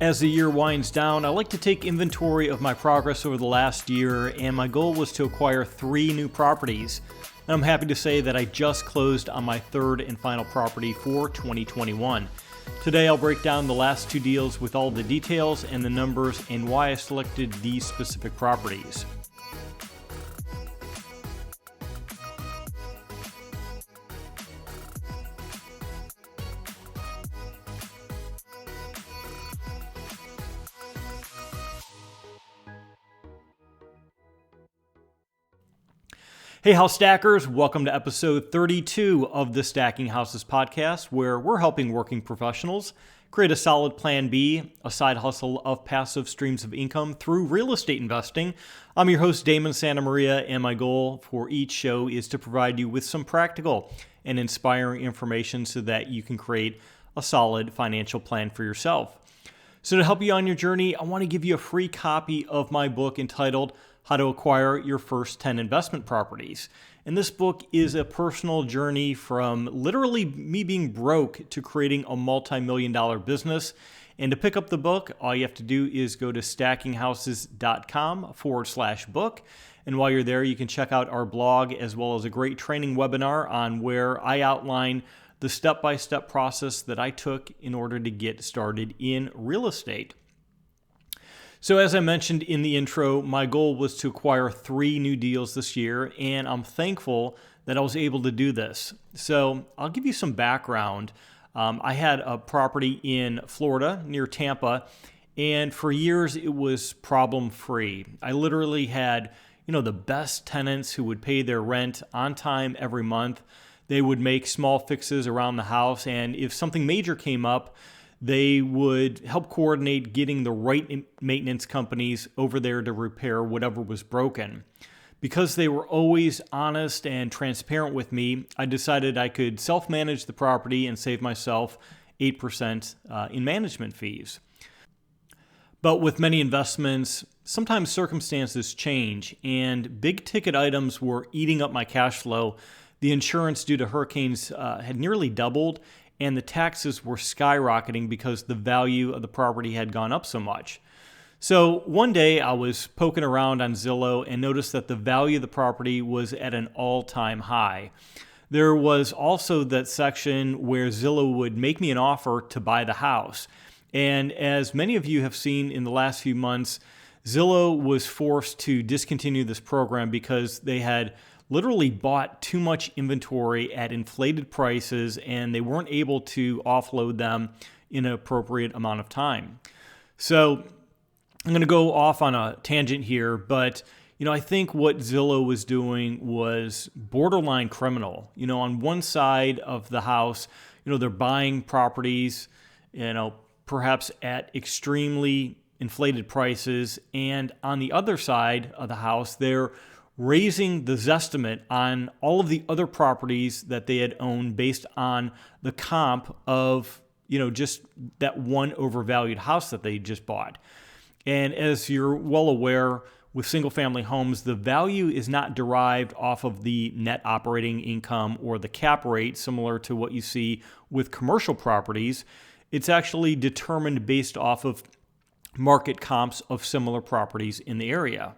As the year winds down, I like to take inventory of my progress over the last year, and my goal was to acquire 3 new properties. And I'm happy to say that I just closed on my 3rd and final property for 2021. Today I'll break down the last 2 deals with all the details and the numbers and why I selected these specific properties. Hey, House Stackers, welcome to episode 32 of the Stacking Houses podcast, where we're helping working professionals create a solid plan B, a side hustle of passive streams of income through real estate investing. I'm your host, Damon Santa Maria, and my goal for each show is to provide you with some practical and inspiring information so that you can create a solid financial plan for yourself. So to help you on your journey, I want to give you a free copy of my book entitled How to Acquire Your First 10 Investment Properties. And this book is a personal journey from literally me being broke to creating a multi-million-dollar business. And to pick up the book, all you have to do is go to stackinghouses.com/book. And while you're there, you can check out our blog as well as a great training webinar on where I outline the step-by-step process that I took in order to get started in real estate. So as I mentioned in the intro, my goal was to acquire 3 new deals this year, and I'm thankful that I was able to do this. So I'll give you some background. I had a property in Florida near Tampa, and for years it was problem-free. I literally had, the best tenants who would pay their rent on time every month. They would make small fixes around the house, and if something major came up, they would help coordinate getting the right maintenance companies over there to repair whatever was broken. Because they were always honest and transparent with me, I decided I could self-manage the property and save myself 8% in management fees. But with many investments, sometimes circumstances change, and big ticket items were eating up my cash flow. The insurance due to hurricanes had nearly doubled, and the taxes were skyrocketing because the value of the property had gone up so much. So one day I was poking around on Zillow and noticed that the value of the property was at an all-time high. There was also that section where Zillow would make me an offer to buy the house. And as many of you have seen in the last few months, Zillow was forced to discontinue this program because they had literally bought too much inventory at inflated prices, and they weren't able to offload them in an appropriate amount of time. So I'm going to go off on a tangent here, but I think what Zillow was doing was borderline criminal. On one side of the house, they're buying properties, perhaps at extremely inflated prices, and on the other side of the house, they're raising the Zestimate on all of the other properties that they had owned based on the comp of, just that one overvalued house that they just bought. And as you're well aware, with single-family homes, the value is not derived off of the net operating income or the cap rate, similar to what you see with commercial properties. It's actually determined based off of market comps of similar properties in the area.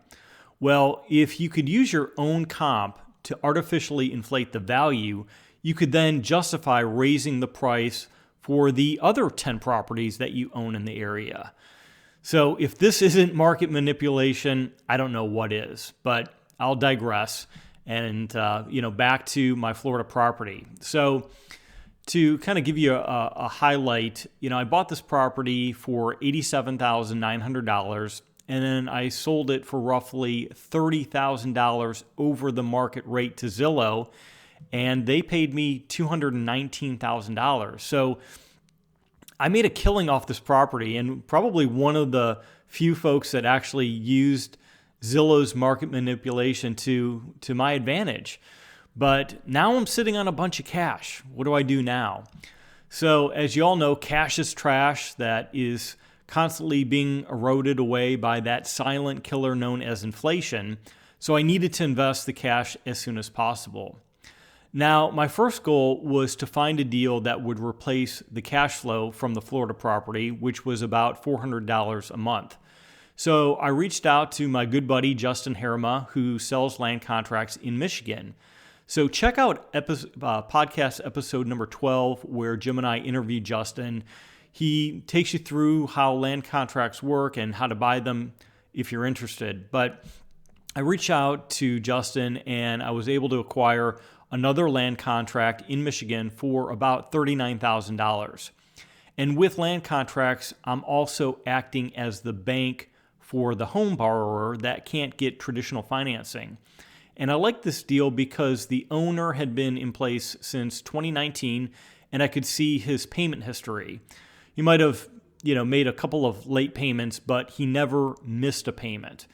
Well, if you could use your own comp to artificially inflate the value, you could then justify raising the price for the other 10 properties that you own in the area. So if this isn't market manipulation, I don't know what is, but I'll digress and, back to my Florida property. So to kind of give you a highlight, I bought this property for $87,900. And then I sold it for roughly $30,000 over the market rate to Zillow, and they paid me $219,000. So I made a killing off this property, and probably one of the few folks that actually used Zillow's market manipulation to my advantage. But now I'm sitting on a bunch of cash. What do I do now? So as you all know, cash is trash. That is constantly being eroded away by that silent killer known as inflation. So I needed to invest the cash as soon as possible. Now, my first goal was to find a deal that would replace the cash flow from the Florida property, which was about $400 a month. So I reached out to my good buddy, Justin Harima, who sells land contracts in Michigan. So check out podcast episode number 12, where Jim and I interviewed Justin. He takes you through how land contracts work and how to buy them if you're interested. But I reached out to Justin and I was able to acquire another land contract in Michigan for about $39,000. And with land contracts, I'm also acting as the bank for the home borrower that can't get traditional financing. And I like this deal because the owner had been in place since 2019 and I could see his payment history. He might have, made a couple of late payments, but he never missed a payment.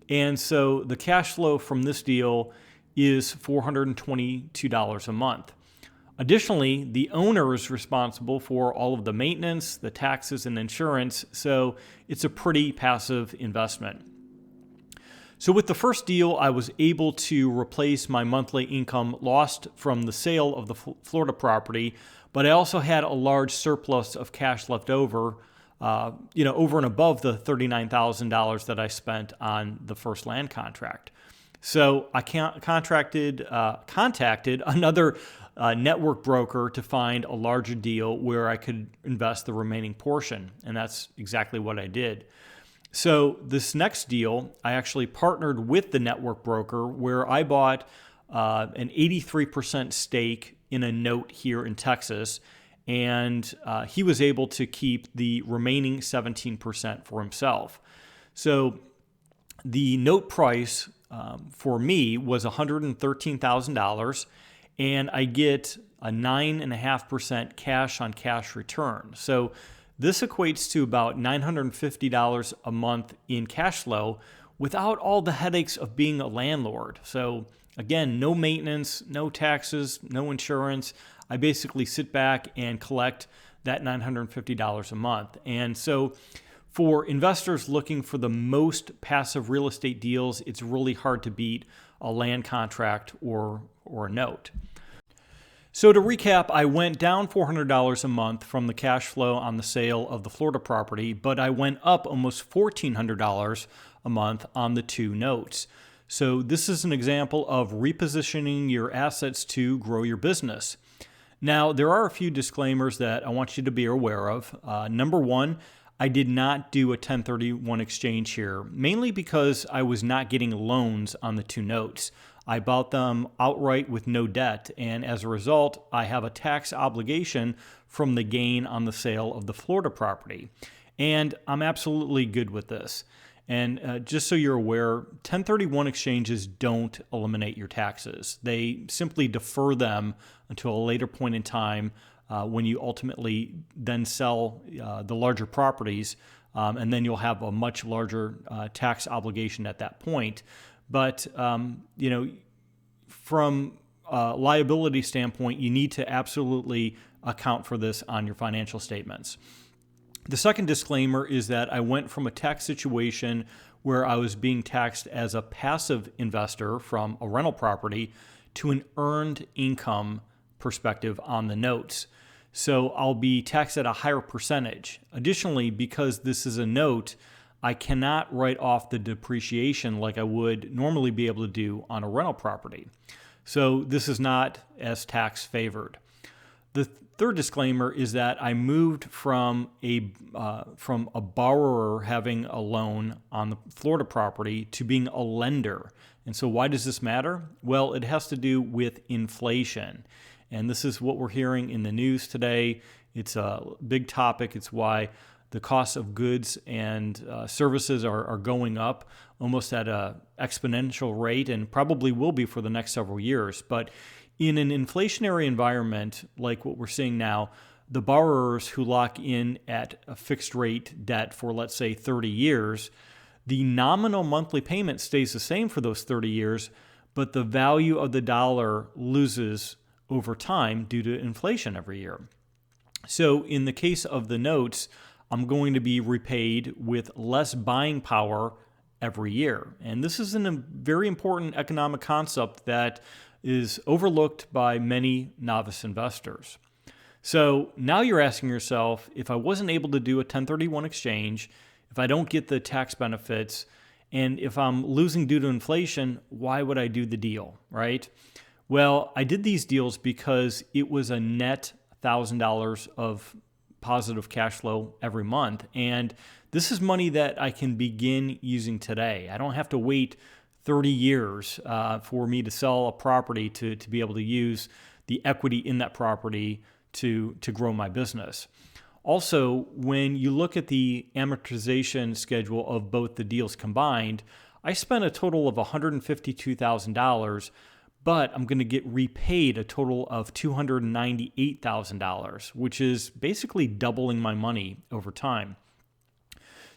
And so the cash flow from this deal is $422 a month. Additionally, the owner is responsible for all of the maintenance, the taxes, and insurance, so it's a pretty passive investment. So with the first deal, I was able to replace my monthly income lost from the sale of the Florida property, but I also had a large surplus of cash left over, over and above the $39,000 that I spent on the first land contract. So I contacted another network broker to find a larger deal where I could invest the remaining portion, and that's exactly what I did. So this next deal, I actually partnered with the network broker where I bought an 83% stake in a note here in Texas, and he was able to keep the remaining 17% for himself. So the note price for me was $113,000, and I get a 9.5% cash on cash return. So this equates to about $950 a month in cash flow without all the headaches of being a landlord. So again, no maintenance, no taxes, no insurance. I basically sit back and collect that $950 a month. And so for investors looking for the most passive real estate deals, it's really hard to beat a land contract or a note. So to recap, I went down $400 a month from the cash flow on the sale of the Florida property, but I went up almost $1,400 a month on the two notes. So this is an example of repositioning your assets to grow your business. Now, there are a few disclaimers that I want you to be aware of. Number one, I did not do a 1031 exchange here, mainly because I was not getting loans on the two notes. I bought them outright with no debt, and as a result, I have a tax obligation from the gain on the sale of the Florida property. And I'm absolutely good with this. And just so you're aware, 1031 exchanges don't eliminate your taxes. They simply defer them until a later point in time when you ultimately then sell the larger properties, and then you'll have a much larger tax obligation at that point. But, from a liability standpoint, you need to absolutely account for this on your financial statements. The second disclaimer is that I went from a tax situation where I was being taxed as a passive investor from a rental property to an earned income perspective on the notes. So I'll be taxed at a higher percentage. Additionally, because this is a note, I cannot write off the depreciation like I would normally be able to do on a rental property. So this is not as tax favored. The third disclaimer is that I moved from a borrower having a loan on the Florida property to being a lender. And so why does this matter? Well, it has to do with inflation. And this is what we're hearing in the news today. It's a big topic. It's why the cost of goods and services are going up almost at an exponential rate, and probably will be for the next several years. But in an inflationary environment like what we're seeing now, the borrowers who lock in at a fixed rate debt for, let's say, 30 years, the nominal monthly payment stays the same for those 30 years, but the value of the dollar loses over time due to inflation every year. So in the case of the notes, I'm going to be repaid with less buying power every year. And this is a very important economic concept that is overlooked by many novice investors. So now you're asking yourself, if I wasn't able to do a 1031 exchange, if I don't get the tax benefits, and if I'm losing due to inflation, why would I do the deal, right? Well, I did these deals because it was a net $1,000 of positive cash flow every month. And this is money that I can begin using today. I don't have to wait 30 years for me to sell a property to be able to use the equity in that property to grow my business. Also, when you look at the amortization schedule of both the deals combined, I spent a total of $152,000, but I'm going to get repaid a total of $298,000, which is basically doubling my money over time.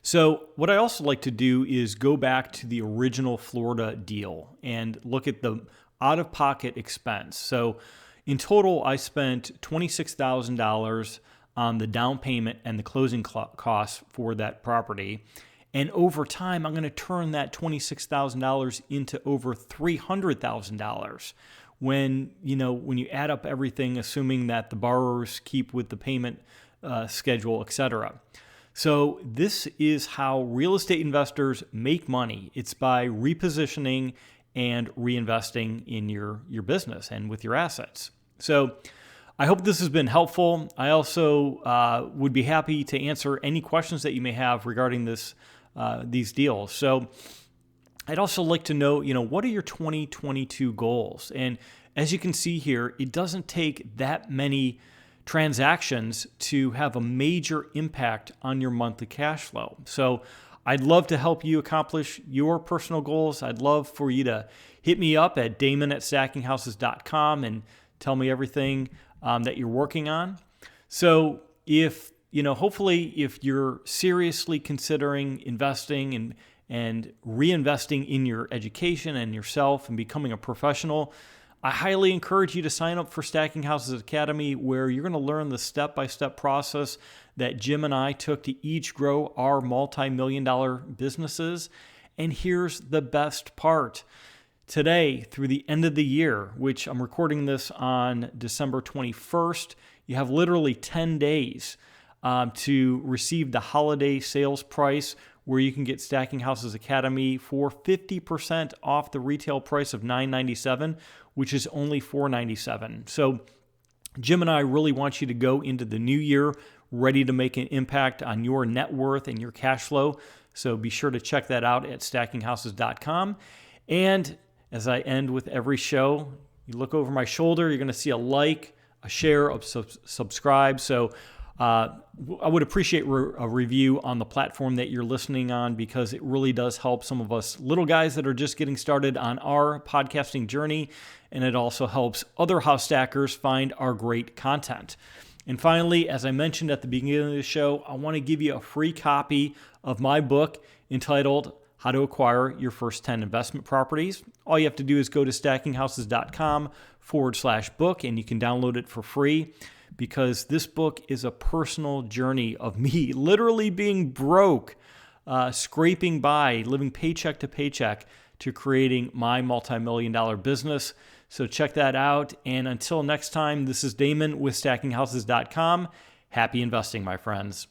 So what I also like to do is go back to the original Florida deal and look at the out-of-pocket expense. So in total, I spent $26,000 on the down payment and the closing costs for that property. And over time, I'm going to turn that $26,000 into over $300,000 when you add up everything, assuming that the borrowers keep with the payment schedule, etc. So this is how real estate investors make money. It's by repositioning and reinvesting in your business and with your assets. So I hope this has been helpful. I also would be happy to answer any questions that you may have regarding these deals. So I'd also like to know, what are your 2022 goals? And as you can see here, it doesn't take that many transactions to have a major impact on your monthly cash flow. So I'd love to help you accomplish your personal goals. I'd love for you to hit me up at damon@stackinghouses.com and tell me everything that you're working on. So hopefully if you're seriously considering investing and reinvesting in your education and yourself and becoming a professional, I highly encourage you to sign up for Stacking Houses Academy, where you're going to learn the step-by-step process that Jim and I took to each grow our multi-million-dollar businesses. And here's the best part. Today, through the end of the year, which I'm recording this on December 21st, you have literally 10 days to receive the holiday sales price, where you can get Stacking Houses Academy for 50% off the retail price of $997, which is only $497. So Jim and I really want you to go into the new year ready to make an impact on your net worth and your cash flow. So be sure to check that out at stackinghouses.com. And as I end with every show, you look over my shoulder, you're going to see a like, a share, a subscribe. So I would appreciate a review on the platform that you're listening on, because it really does help some of us little guys that are just getting started on our podcasting journey, and it also helps other house stackers find our great content. And finally, as I mentioned at the beginning of the show, I want to give you a free copy of my book entitled How to Acquire Your First 10 Investment Properties. All you have to do is go to stackinghouses.com/book, and you can download it for free, because this book is a personal journey of me literally being broke, scraping by, living paycheck to paycheck to creating my multi-million-dollar business. So check that out. And until next time, this is Damon with stackinghouses.com. Happy investing, my friends.